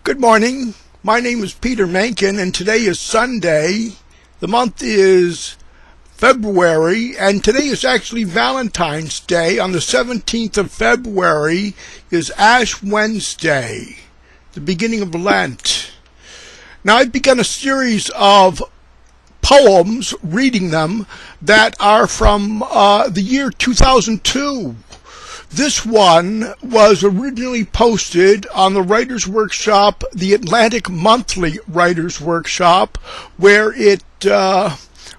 Good morning. My name is Peter Menkin, and today is Sunday. The month is February, and today is actually Valentine's Day. On the 17th of February is Ash Wednesday, the beginning of Lent. Now, I've begun a series of poems, reading them, that are from the year 2002. This one was originally posted on the Writers' Workshop, the Atlantic Monthly Writers' Workshop, where it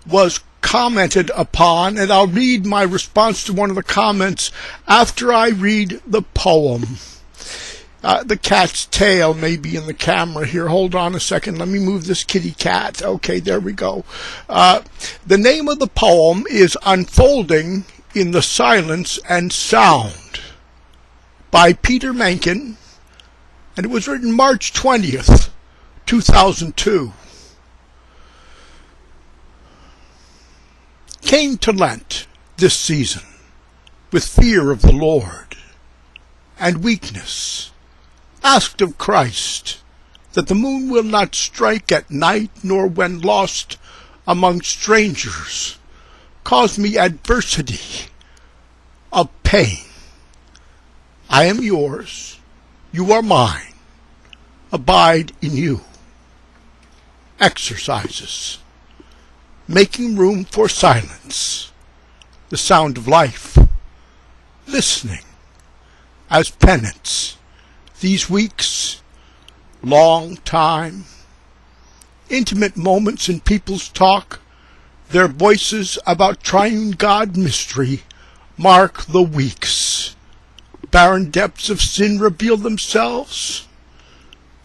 was commented upon, and I'll read my response to one of the comments after I read the poem. The cat's tail may be in the camera here. Hold on a second. Let me move this kitty cat. Okay, there we go. The name of the poem is Unfolding in the Silence and Sound by Peter Menkin, and it was written March 20th, 2002. Came to Lent this season with fear of the Lord and weakness, asked of Christ that the moon will not strike at night, nor when lost among strangers cause me adversity of pain. I am yours, you are mine, abide in you. Exercises. Making room for silence, the sound of life. Listening as penance. These weeks, long time. Intimate moments in people's talk. Their voices about triune God mystery mark the weeks. Barren depths of sin reveal themselves.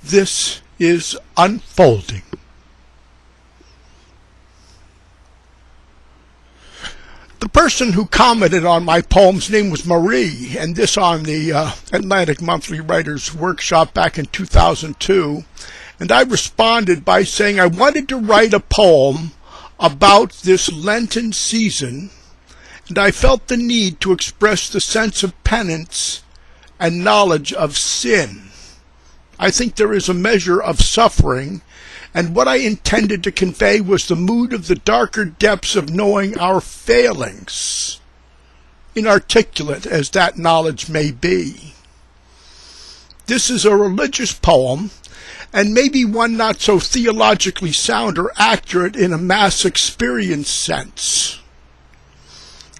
This is unfolding. The person who commented on my poem's name was Marie, and this on the Atlantic Monthly Writers' Workshop back in 2002. And I responded by saying I wanted to write a poem about this Lenten season, and I felt the need to express the sense of penance and knowledge of sin. I think there is a measure of suffering, and what I intended to convey was the mood of the darker depths of knowing our failings, inarticulate as that knowledge may be. This is a religious poem, and maybe one not so theologically sound or accurate in a mass experience sense.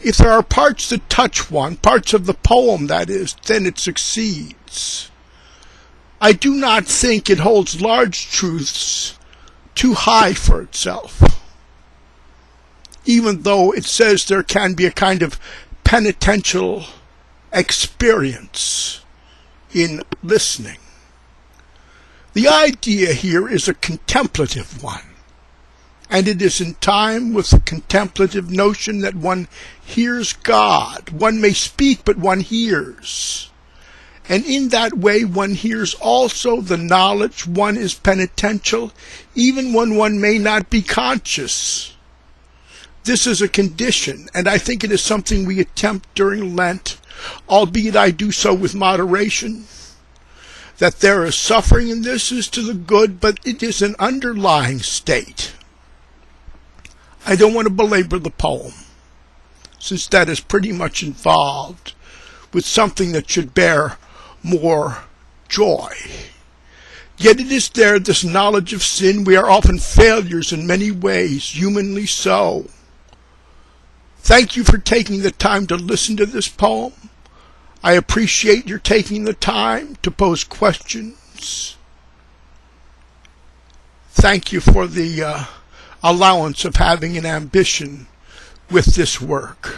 If there are parts that touch one, parts of the poem that is, then it succeeds. I do not think it holds large truths too high for itself, even though it says there can be a kind of penitential experience in listening. The idea here is a contemplative one, and it is in time with the contemplative notion that one hears God. One may speak, but one hears. And in that way, one hears also the knowledge one is penitential, even when one may not be conscious. This is a condition, and I think it is something we attempt during Lent, albeit I do so with moderation. That there is suffering in this is to the good, but it is an underlying state. I don't want to belabor the poem, since that is pretty much involved with something that should bear more joy. Yet it is there, this knowledge of sin. We are often failures in many ways, humanly so. Thank you for taking the time to listen to this poem. I appreciate your taking the time to pose questions. Thank you for the allowance of having an ambition with this work.